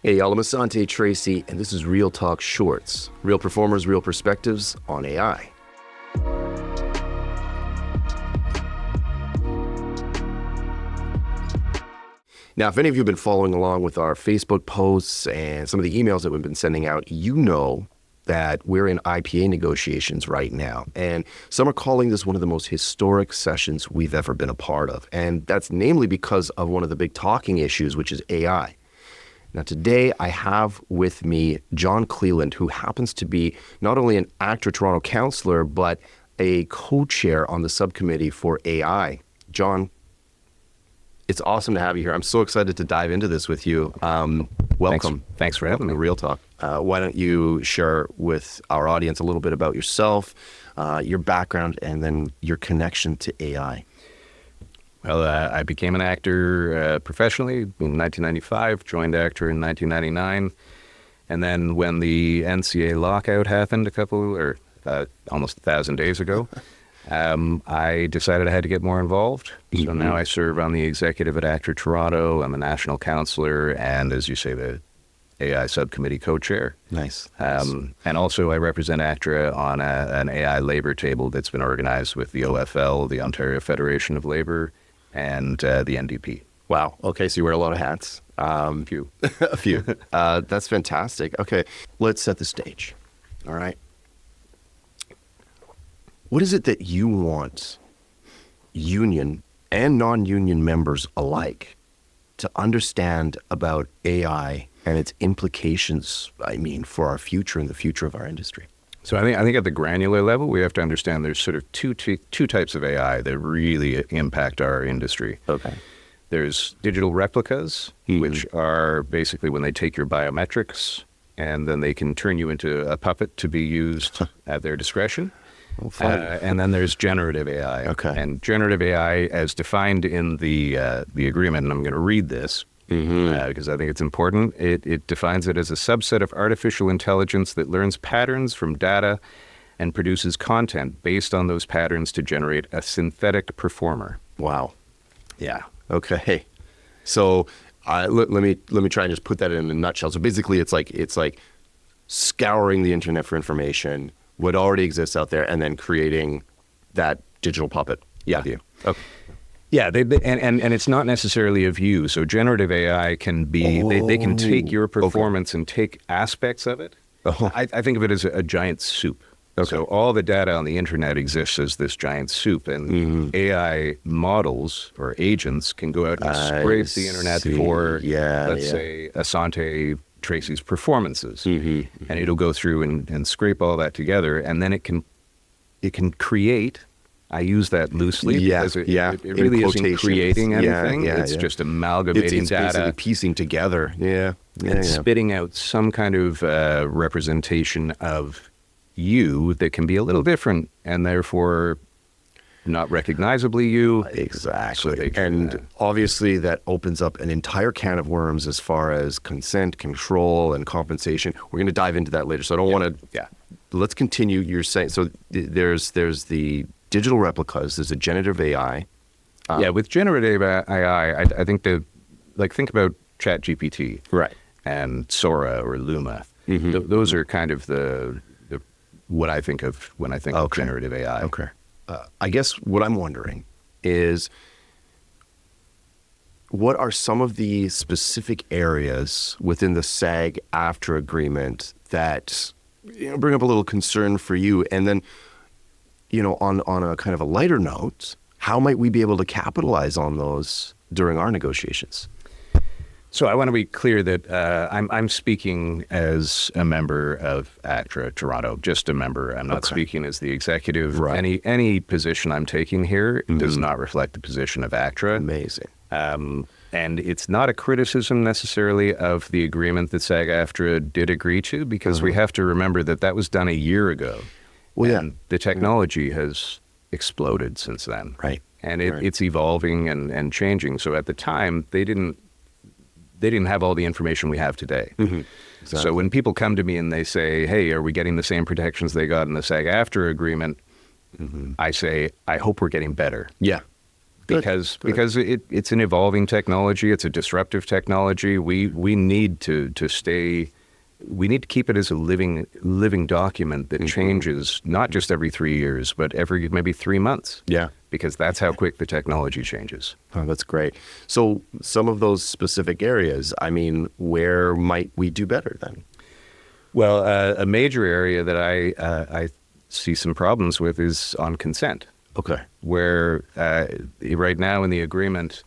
Hey y'all, I'm Asante Tracey, and this is Real Talk Shorts. Real performers, real perspectives on AI. Now, if any of you have been following along with our Facebook posts and some of the emails that we've been sending out, you know that we're in IPA negotiations right now. And some are calling this one of the most historic sessions we've ever been a part of. And that's namely because of one of the big talking issues, which is AI. Now, today I have with me John Cleland, who happens to be not only an ACTRA Toronto councillor, but a co-chair on the subcommittee for AI. John, it's awesome to have you here. I'm so excited to dive into this with you. Welcome. Thanks for having me. Real Talk. Why don't you share with our audience a little bit about yourself, your background, and then your connection to AI? Well, I became an actor professionally in 1995, joined ACTRA in 1999, and then when the NCA lockout happened almost 1,000 days ago, I decided I had to get more involved. So now I serve on the executive at ACTRA Toronto. I'm a national councillor and, as you say, the AI subcommittee co-chair. Nice. And also I represent ACTRA on an AI labor table that's been organized with the OFL, the Ontario Federation of Labour, and the NDP. Wow. Okay, so you wear a lot of hats. A few. A few. That's fantastic. Okay, let's set the stage. All right. What is it that you want union and non-union members alike to understand about AI and its implications, for our future and the future of our industry? So I think at the granular level, we have to understand there's sort of two types of AI that really impact our industry. Okay. There's digital replicas, which are basically when they take your biometrics and then they can turn you into a puppet to be used at their discretion. Oh, fun. And then there's generative AI. Okay. And generative AI, as defined in the agreement, and I'm going to read this, because I think it's important. It defines it as a subset of artificial intelligence that learns patterns from data and produces content based on those patterns to generate a synthetic performer. Wow. Yeah. Okay. So let me try and just put that in a nutshell. So basically, it's like scouring the internet for information, what already exists out there, and then creating that digital puppet. Yeah. Of you. Okay. Yeah, and it's not necessarily of you. So generative AI can be, they can take your performance and take aspects of it. I think of it as a giant soup. Okay. So all the data on the internet exists as this giant soup, and AI models or agents can go out and scrape the internet for, let's say, Asante Tracey's performances. And it'll go through and scrape all that together, and then it can create. I use that loosely because it really isn't creating anything. It's just amalgamating data. It's basically piecing together. And spitting out some kind of representation of you that can be a little different and therefore not recognizably you. Exactly. And obviously that opens up an entire can of worms as far as consent, control, and compensation. We're going to dive into that later. So I don't want to... Yeah. Let's continue. You're saying... So there's the digital replicas, there's a generative AI. With generative AI, I think think about ChatGPT, right, and Sora or Luma. Those are kind of the what I think of when I think of generative AI. Okay. I guess what I'm wondering is, what are some of the specific areas within the SAG-AFTRA agreement that bring up a little concern for you, and then, on a kind of a lighter note, how might we be able to capitalize on those during our negotiations? So I want to be clear that I'm speaking as a member of ACTRA Toronto, just a member. I'm not speaking as the executive. Right. Any position I'm taking here does not reflect the position of ACTRA. Amazing. And it's not a criticism necessarily of the agreement that SAG-AFTRA did agree to, because we have to remember that was done a year ago. Well, and the technology has exploded since then. Right. And it's evolving and changing. So at the time, they didn't have all the information we have today. Exactly. So when people come to me and they say, hey, are we getting the same protections they got in the SAG-AFTRA agreement? I say, I hope we're getting better. Yeah. because it's an evolving technology. It's a disruptive technology. We need to stay. We need to keep it as a living document that changes not just every 3 years, but every maybe 3 months. Yeah. Because that's how quick the technology changes. Oh, that's great. So some of those specific areas, I mean, where might we do better then? Well, a major area that I see some problems with is on consent. Okay. Where right now in the agreement,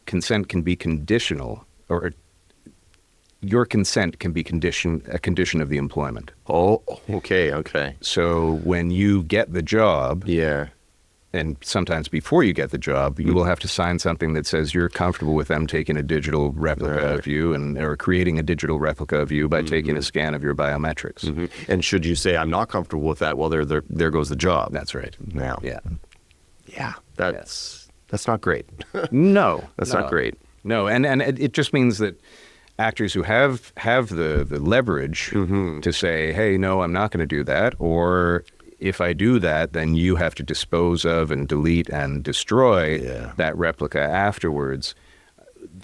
consent can be conditional, or your consent can be a condition of the employment. Oh, okay. So when you get the job, Yeah. and sometimes before you get the job, you will have to sign something that says you're comfortable with them taking a digital replica of you or creating a digital replica of you by taking a scan of your biometrics. And should you say, I'm not comfortable with that, well, there goes the job. That's right. Now. Yeah. That's not great. No. That's not great. No, and it just means that actors who have the leverage to say, hey, no, I'm not going to do that, or if I do that, then you have to dispose of and delete and destroy that replica afterwards.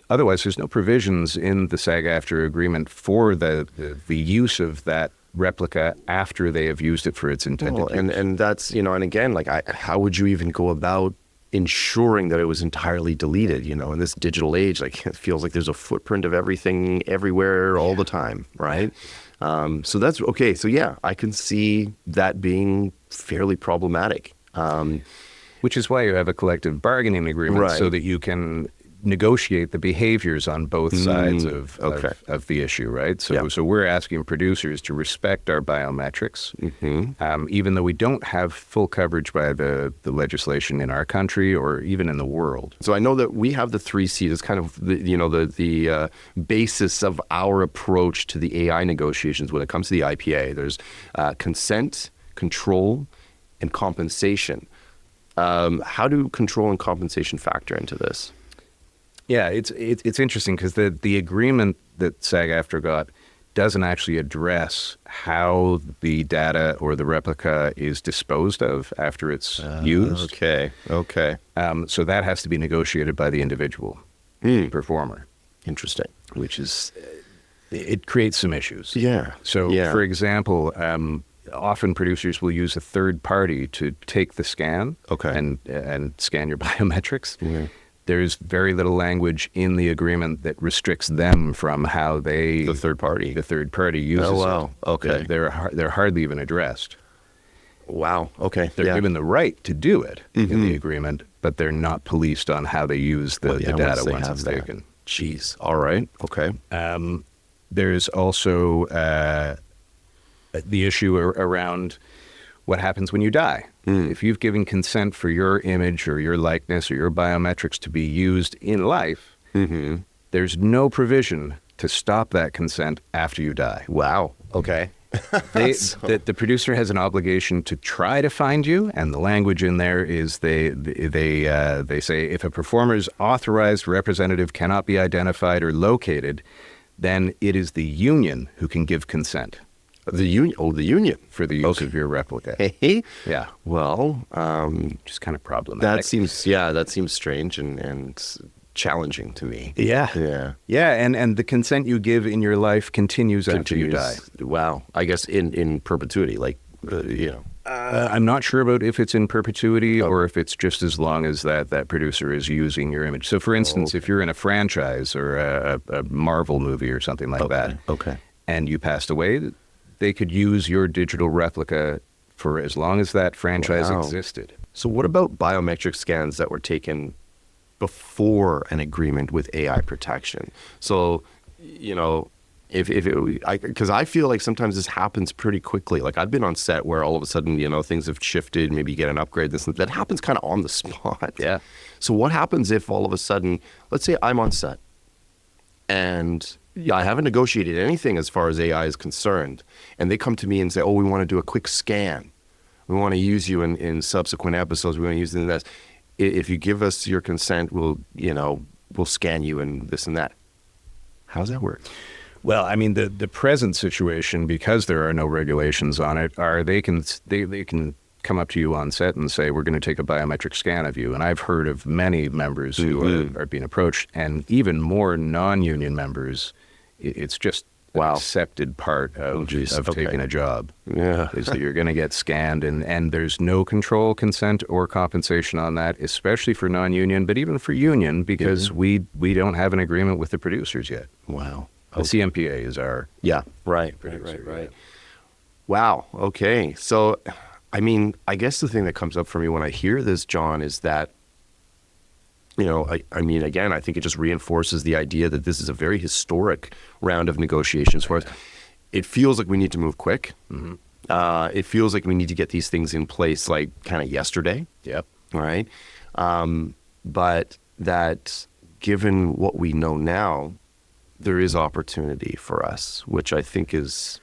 Otherwise, there's no provisions in the SAG-AFTRA agreement for the use of that replica after they have used it for its intended use. And that's, and again, like, how would you even go about ensuring that it was entirely deleted, in this digital age? Like, it feels like there's a footprint of everything everywhere all the time, right? So that's okay. So yeah, I can see that being fairly problematic. Which is why you have a collective bargaining agreement, so that you can negotiate the behaviors on both sides of the issue, right? So we're asking producers to respect our biometrics, even though we don't have full coverage by the legislation in our country or even in the world. So I know that we have the 3 C's as kind of the basis of our approach to the AI negotiations when it comes to the IPA. There's consent, control, and compensation. How do control and compensation factor into this? Yeah, it's interesting because the agreement that SAG-AFTRA got doesn't actually address how the data or the replica is disposed of after it's used. Okay. So that has to be negotiated by the individual performer. Interesting. Which is, it creates some issues. Yeah. So, for example, often producers will use a third party to take the scan and scan your biometrics. There's very little language in the agreement that restricts them from how the third party uses it. Oh, wow. Okay. They're hardly even addressed. Wow. Okay. They're given the right to do it in the agreement, but they're not policed on how they use the data once it's taken. Jeez. All right. Okay. There's also the issue around what happens when you die. If you've given consent for your image or your likeness or your biometrics to be used in life, there's no provision to stop that consent after you die. Wow. Okay. The producer has an obligation to try to find you, and the language in there is they say if a performer's authorized representative cannot be identified or located, then it is the union who can give consent. The union? Oh, the union. For the use of your replica. Yeah. Well, just kind of problematic. That seems strange and challenging to me. Yeah. And the consent you give in your life continues after you die. Wow. I guess in perpetuity, like, I'm not sure about if it's in perpetuity or if it's just as long as that producer is using your image. So, for instance, if you're in a franchise or a Marvel movie or something like that, and you passed away, they could use your digital replica for as long as that franchise existed. So what about biometric scans that were taken before an agreement with AI protection? So, because I feel like sometimes this happens pretty quickly. Like, I've been on set where all of a sudden, things have shifted, maybe you get an upgrade, that happens kind of on the spot. Yeah. So what happens if all of a sudden, let's say I'm on set and I haven't negotiated anything as far as AI is concerned, and they come to me and say, oh, we want to do a quick scan. We want to use you in subsequent episodes. We want to use it in this. If you give us your consent, we'll scan you and this and that. How does that work? Well, I mean, the present situation, because there are no regulations on it, they can come up to you on set and say, we're going to take a biometric scan of you. And I've heard of many members who are being approached, and even more non-union members. It's just an accepted part of taking a job. Yeah. Is that you're going to get scanned, and there's no control, consent, or compensation on that, especially for non-union, but even for union, because we don't have an agreement with the producers yet. Wow. The CMPA is our Right. Wow. Okay. So, I mean, I guess the thing that comes up for me when I hear this, John, is that, you know, I mean, again, I think it just reinforces the idea that this is a very historic round of negotiations for us. It feels like we need to move quick. It feels like we need to get these things in place, like kind of yesterday. Yep. Right. But that given what we know now, there is opportunity for us, which I think is...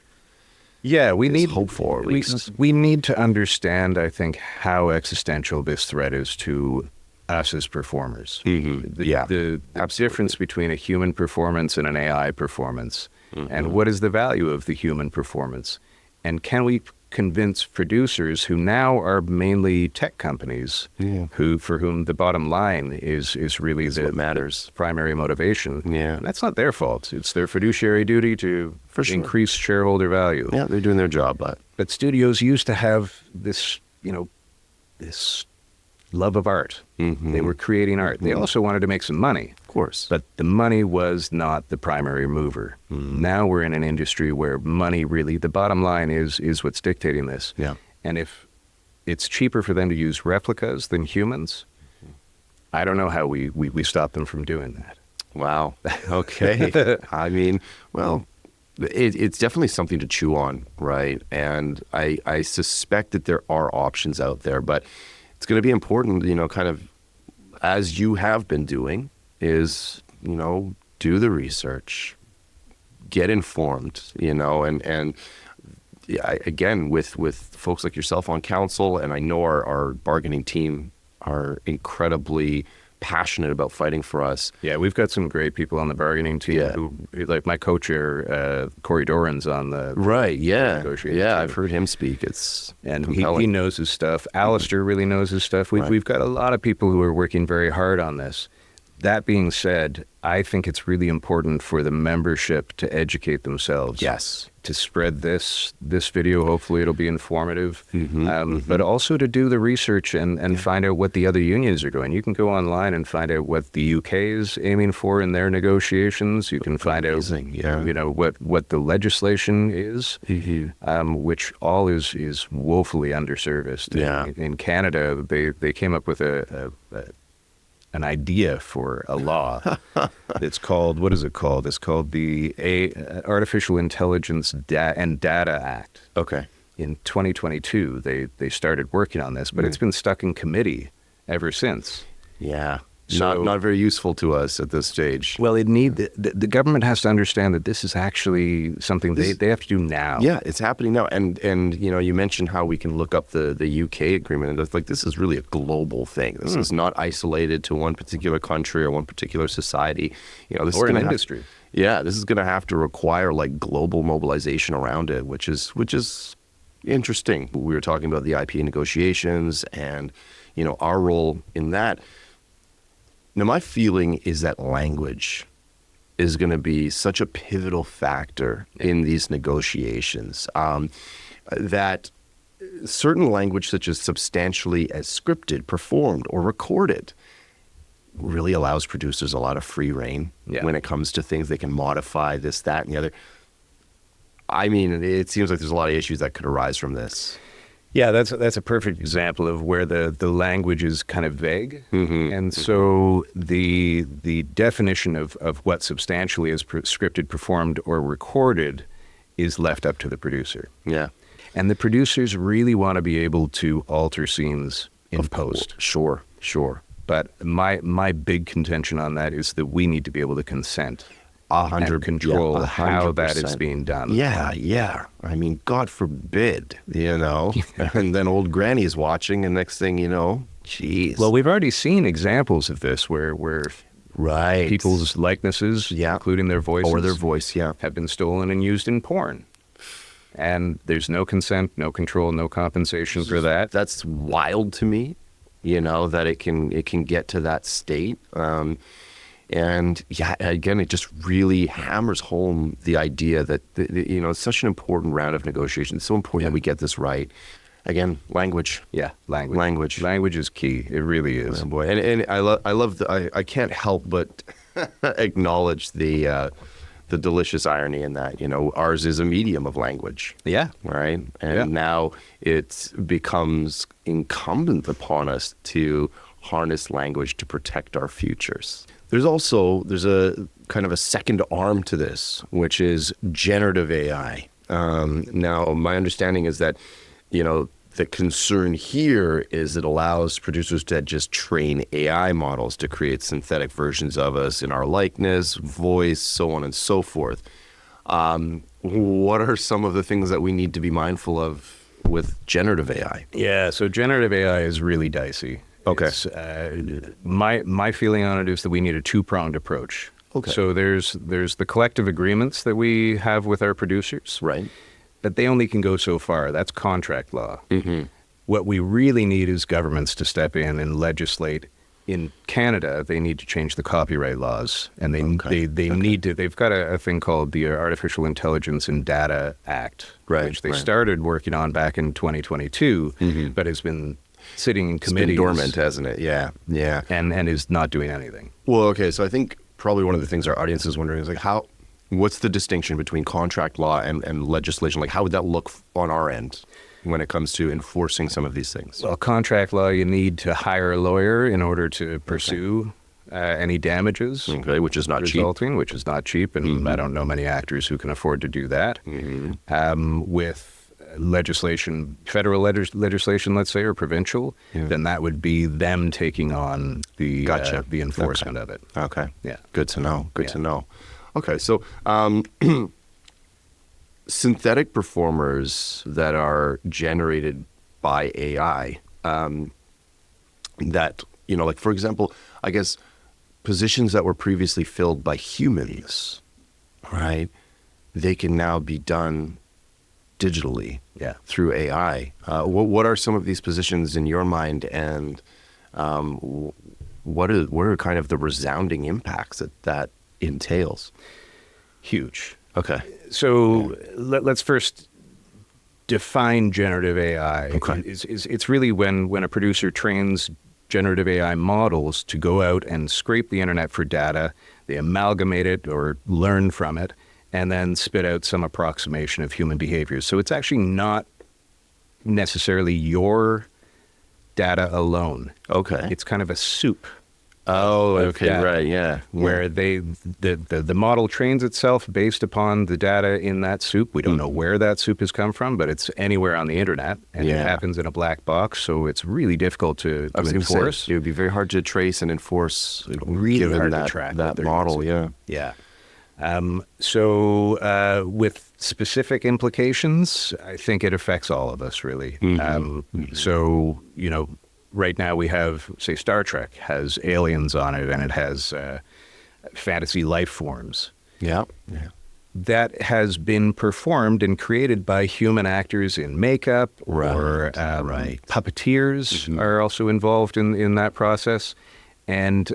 Yeah, we need hope for at least. We need to understand, I think, how existential this threat is to us as performers. The difference between a human performance and an AI performance, and what is the value of the human performance, and can we convince producers who now are mainly tech companies, for whom the bottom line is really what matters, primary motivation. Yeah, that's not their fault. It's their fiduciary duty to increase shareholder value. Yeah, they're doing their job, but studios used to have this, you know, this love of art. They were creating art. They also wanted to make some money, of course, but the money was not the primary mover. Now we're in an industry where money really, the bottom line is what's dictating this. Yeah. And if it's cheaper for them to use replicas than humans, I don't know how we stop them from doing that. Wow. Okay. I mean, well, it's definitely something to chew on, right? And I suspect that there are options out there, but it's going to be important, you know, kind of as you have been doing, is, you know, do the research, get informed, you know, and again, with folks like yourself on council, and I know our bargaining team are incredibly passionate about fighting for us. Yeah, we've got some great people on the bargaining team. Who, like my co-chair, Corey Doran's on the negotiating team. I've heard him speak. It's he knows his stuff. Alistair really knows his stuff. We've got a lot of people who are working very hard on this. That being said, I think it's really important for the membership to educate themselves. Yes. To spread this video. Hopefully it'll be informative. But also to do the research and find out what the other unions are doing. You can go online and find out what the UK is aiming for in their negotiations. You can find out, you know, what the legislation is, which all is woefully underserviced. Yeah. In Canada, they came up with an idea for a law. It's called, what is it called? It's called the Artificial Intelligence and Data Act. Okay. In 2022, they started working on this, but it's been stuck in committee ever since. Yeah. So, not very useful to us at this stage. Well, the government has to understand that this is actually something they have to do now. Yeah, it's happening now. And you know, you mentioned how we can look up the UK agreement, and it's like, this is really a global thing. This is not isolated to one particular country or one particular society. You know, this or is an industry. This is going to have to require like global mobilization around it, which is interesting. We were talking about the IPA negotiations and, you know, our role in that. Now, my feeling is that language is going to be such a pivotal factor in these negotiations, that certain language such as substantially as scripted, performed, or recorded really allows producers a lot of free rein when it comes to things. They can modify this, that, and the other. I mean, it seems like there's a lot of issues that could arise from this. Yeah, that's a perfect example of where the language is kind of vague. And so the definition of what substantially is scripted, performed, or recorded is left up to the producer. Yeah. And the producers really want to be able to alter scenes in post. Sure. But my big contention on that is that we need to be able to consent. 100%. And control how that is being done. Yeah. I mean, God forbid, you know, and then old Granny's watching, and next thing you know, geez. Well, we've already seen examples of this where people's likenesses, including their voices, or their voice, have been stolen and used in porn. and there's no consent, no control, no compensation for that. That's wild to me, you know, that it can get to that state. And yeah, again, it just really hammers home the idea that, you know, it's such an important round of negotiations. It's so important that we get this right. Again, language. Yeah, language. Language is key. It really is. Oh, boy. And I love I can't help but acknowledge the delicious irony in that, you know, ours is a medium of language. Yeah. Right? And now it becomes incumbent upon us to harness language to protect our futures. There's a kind of a second arm to this, which is generative AI. Now, my understanding is that, you know, the concern here is it allows producers to just train AI models to create synthetic versions of us in our likeness, voice, so on and so forth. What are some of the things that we need to be mindful of with generative AI? Yeah, so generative AI is really dicey. Okay. My feeling on it is that we need a two-pronged approach. Okay. So there's the collective agreements that we have with our producers. Right. But they only can go so far. That's contract law. Mm-hmm. What we really need is governments to step in and legislate. In Canada, they need to change the copyright laws, and they need to. They've got a thing called the Artificial Intelligence and Data Act, which they started working on back in 2022, but has been sitting in committees. It's been dormant, hasn't it? Yeah. And is not doing anything. Well, okay, so I think probably one of the things our audience is wondering is like what's the distinction between contract law and legislation? Like how would that look on our end when it comes to enforcing some of these things? Well, contract law, you need to hire a lawyer in order to pursue any damages. Okay, which is not resulting, which is not cheap, and I don't know many actors who can afford to do that. With legislation, federal legislation, let's say, or provincial, then that would be them taking on the enforcement of it. Okay. Yeah. Good to know. Good to know. Okay. So synthetic performers that are generated by AI, that, you know, like, for example, I guess positions that were previously filled by humans, right? They can now be done digitally through AI. What are some of these positions in your mind, and what are kind of the resounding impacts that entails? Huge. Okay. So let's first define generative AI. Okay. It's really when a producer trains generative AI models to go out and scrape the internet for data, they amalgamate it or learn from it, and then spit out some approximation of human behavior. So it's actually not necessarily your data alone. Okay. It's kind of a soup. Oh, okay, right, yeah. Where the model trains itself based upon the data in that soup. We don't know where that soup has come from, but it's anywhere on the internet, and it happens in a black box, so it's really difficult to enforce. It would be very hard to trace and enforce, really hard to track that model, Yeah. So with specific implications, I think it affects all of us, really. So, you know, right now we have, say, Star Trek has aliens on it, and it has fantasy life forms. Yeah. That has been performed and created by human actors in makeup, or puppeteers are also involved in that process. And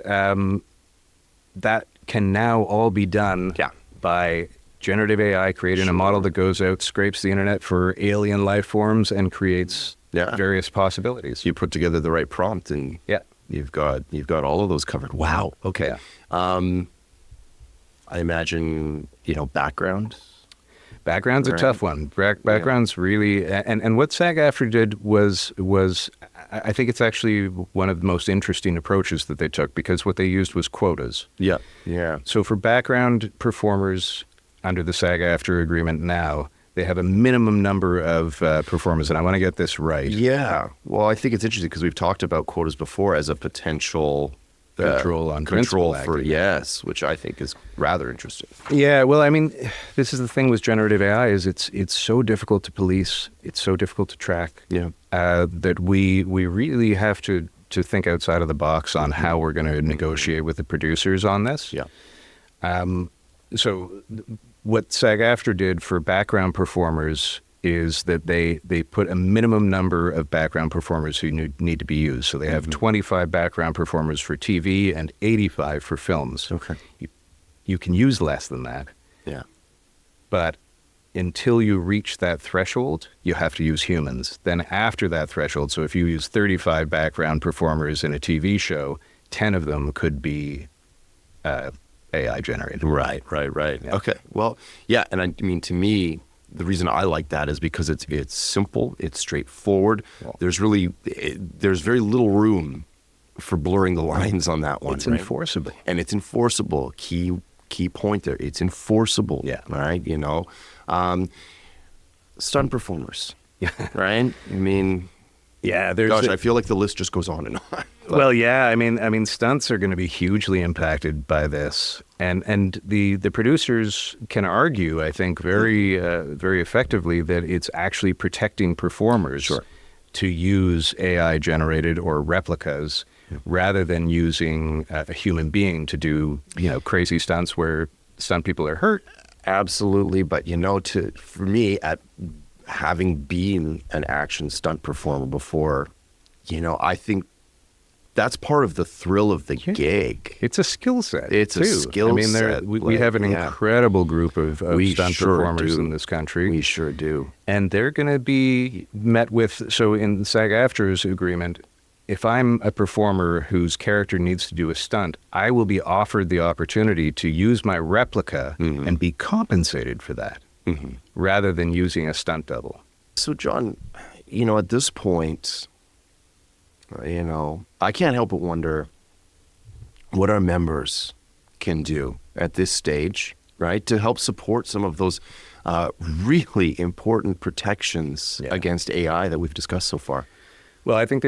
that can now all be done by generative AI creating a model that goes out, scrapes the internet for alien life forms, and creates various possibilities. You put together the right prompt, and you've got all of those covered. Wow. Okay. I imagine, you know, background. Background's a tough one. Background's really, and what SAG-AFTRA did was I think it's actually one of the most interesting approaches that they took, because what they used was quotas. Yeah. So for background performers under the SAG-AFTRA agreement now, they have a minimum number of performers, and I want to get this right. Yeah. Well, I think it's interesting because we've talked about quotas before as a potential control for which I think is rather interesting. Yeah. Well, I mean, this is the thing with generative AI is it's so difficult to police, it's so difficult to track. That we really have to think outside of the box on how we're going to negotiate with the producers on this. Yeah. So what SAG-AFTRA did for background performers is that they put a minimum number of background performers who need to be used. So they have 25 background performers for TV and 85 for films. Okay. You can use less than that. Yeah. But until you reach that threshold, you have to use humans. Then after that threshold, so if you use 35 background performers in a TV show, 10 of them could be AI generated. Right. Yeah. Okay. Well, yeah. And I mean, to me, the reason I like that is because it's simple, it's straightforward. Well, There's very little room for blurring the lines on that one. It's right? enforceable. And it's enforceable. Key point there. It's enforceable. Yeah. Right. You know, stunt performers. Yeah. Right. I mean, Yeah, gosh, I feel like the list just goes on and on. Well, yeah, I mean, stunts are going to be hugely impacted by this, and the producers can argue, I think, very effectively that it's actually protecting performers to use AI generated or replicas rather than using a human being to do crazy stunts where stunt people are hurt. Absolutely, but for me, having been an action stunt performer before, I think that's part of the thrill of the gig. It's a skill set. It's too. a skill set. We have an incredible group of stunt performers in this country. We sure do. And they're going to be met with, so in SAG-AFTRA's agreement, if I'm a performer whose character needs to do a stunt, I will be offered the opportunity to use my replica and be compensated for that. Rather than using a stunt double. So, John, at this point, I can't help but wonder what our members can do at this stage, right, to help support some of those really important protections against AI that we've discussed so far. Well, I think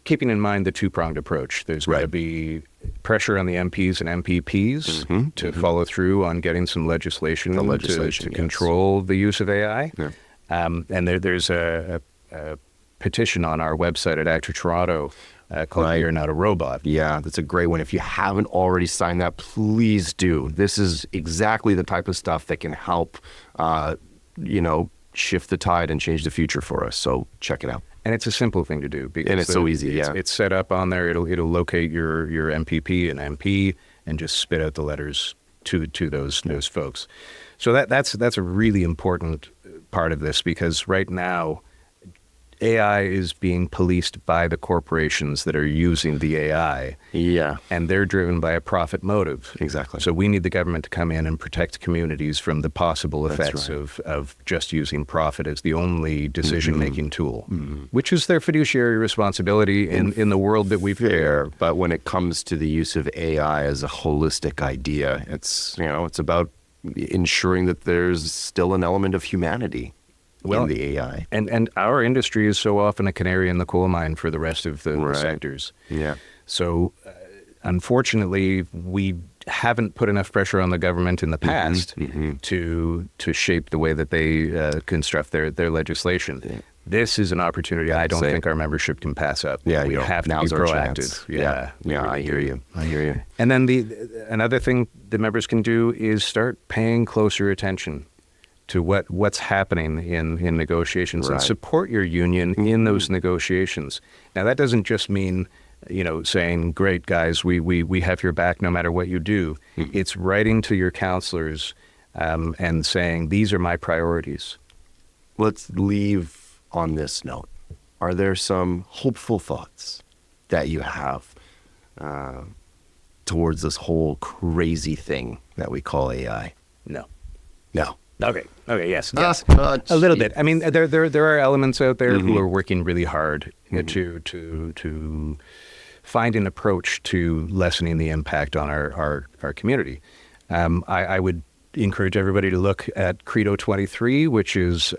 keeping in mind the two-pronged approach, there's going to be pressure on the MPs and MPPs to follow through on getting some legislation to control the use of AI. Yeah. And there's a petition on our website at ACTRA Toronto called You're Not a Robot. Yeah, that's a great one. If you haven't already signed that, please do. This is exactly the type of stuff that can help, shift the tide and change the future for us. So check it out. And it's a simple thing to do because it's so easy. It's set up on there. It'll locate your MPP and MP and just spit out the letters to those folks. So that's a really important part of this because right now AI is being policed by the corporations that are using the AI. Yeah. And they're driven by a profit motive. Exactly. So we need the government to come in and protect communities from the possible effects of just using profit as the only decision-making tool, which is their fiduciary responsibility in the world that we've fair. But when it comes to the use of AI as a holistic idea, it's about ensuring that there's still an element of humanity. In the AI. And our industry is so often a canary in the coal mine for the rest of the sectors. Yeah. So, unfortunately, we haven't put enough pressure on the government in the past to shape the way that they construct their legislation. Yeah. This is an opportunity I don't think our membership can pass up. Yeah, we have to be proactive. Yeah, I hear you. And then another thing the members can do is start paying closer attention to what's happening in negotiations and support your union in those negotiations. Now, that doesn't just mean, saying, great, guys, we have your back no matter what you do. It's writing to your councillors and saying, these are my priorities. Let's leave on this note. Are there some hopeful thoughts that you have towards this whole crazy thing that we call AI? No. Okay. Yes. A little bit. I mean, there are elements out there who are working really hard to find an approach to lessening the impact on our community. I would encourage everybody to look at Credo 23, which is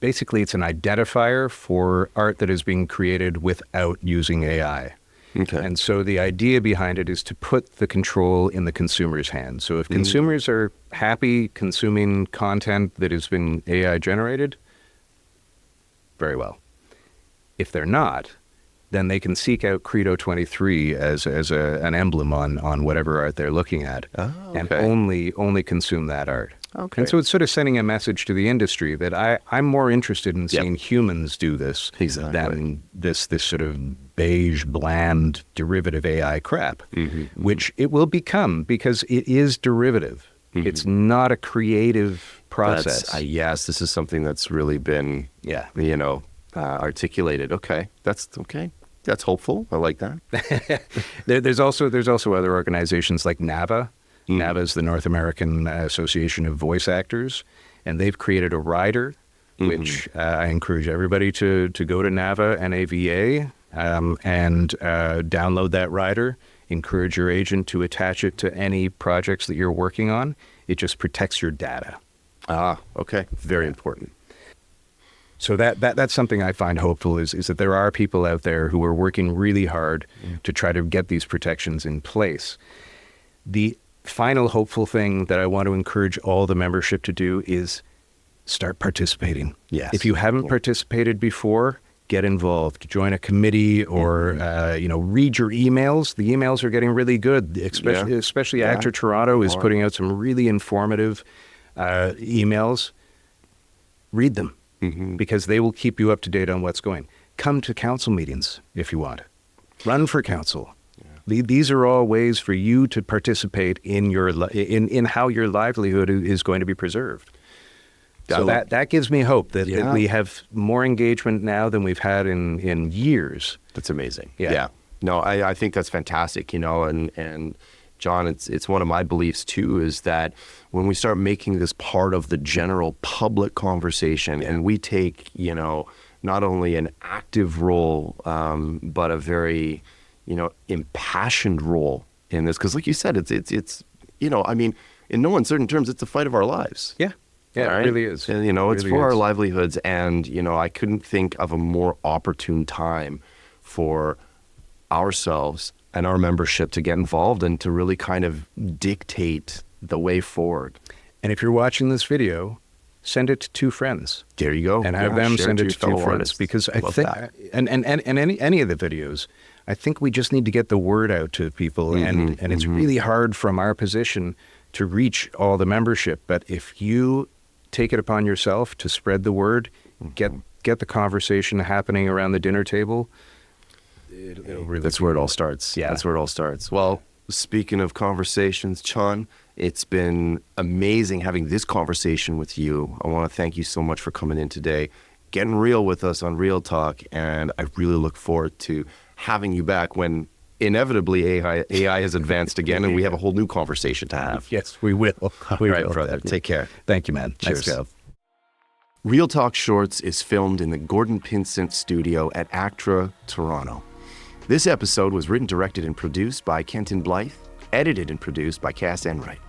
basically it's an identifier for art that is being created without using AI. Okay. And so the idea behind it is to put the control in the consumer's hands. So if consumers are happy consuming content that has been AI generated, very well. If they're not, then they can seek out Credo 23 as an emblem on whatever art they're looking at and only consume that art. Okay. And so it's sort of sending a message to the industry that I'm more interested in seeing humans do this than this sort of beige, bland, derivative AI crap, which it will become because it is derivative. It's not a creative process. Yes, this is something that's really been, articulated. Okay, that's okay. That's hopeful. I like that. There's also other organizations like NAVA. NAVA is the North American Association of Voice Actors, and they've created a rider, which I encourage everybody to go to NAVA, NAVA, and download that rider. Encourage your agent to attach it to any projects that you're working on. It just protects your data. Okay. Very important. So that's something I find hopeful is that there are people out there who are working really hard to try to get these protections in place. The final hopeful thing that I want to encourage all the membership to do is start participating. Yes. If you haven't participated before, get involved. Join a committee or, read your emails. The emails are getting really good, especially ACTRA Toronto is putting out some really informative emails. Read them because they will keep you up to date on what's going. Come to council meetings if you want. Run for council. These are all ways for you to participate in in how your livelihood is going to be preserved. So that gives me hope that we have more engagement now than we've had in years. That's amazing. Yeah. No, I think that's fantastic, and John, it's one of my beliefs too, is that when we start making this part of the general public conversation and we take, not only an active role, but a very, impassioned role in this, because like you said, it's in no uncertain terms, it's the fight of our lives. Yeah. Yeah, right? It really is. And, it's for our livelihoods. And, I couldn't think of a more opportune time for ourselves and our membership to get involved and to really kind of dictate the way forward. And if you're watching this video, send it to 2 friends. There you go. And have them send it to 2 friends. Because I think, and any of the videos, I think we just need to get the word out to people. And it's really hard from our position to reach all the membership. But if you take it upon yourself to spread the word, get the conversation happening around the dinner table, it'll really that's where it all starts. Yeah. That's where it all starts. Well, speaking of conversations, John, it's been amazing having this conversation with you. I want to thank you so much for coming in today, getting real with us on Real Talk, and I really look forward to having you back when inevitably AI has advanced again and we have a whole new conversation to have. Yes, we will. All right, brother. Take care. Thank you, man. Cheers. Nice job. Real Talk Shorts is filmed in the Gordon Pinsent studio at ACTRA Toronto. This episode was written, directed, and produced by Kenton Blythe, edited and produced by Cass Enright.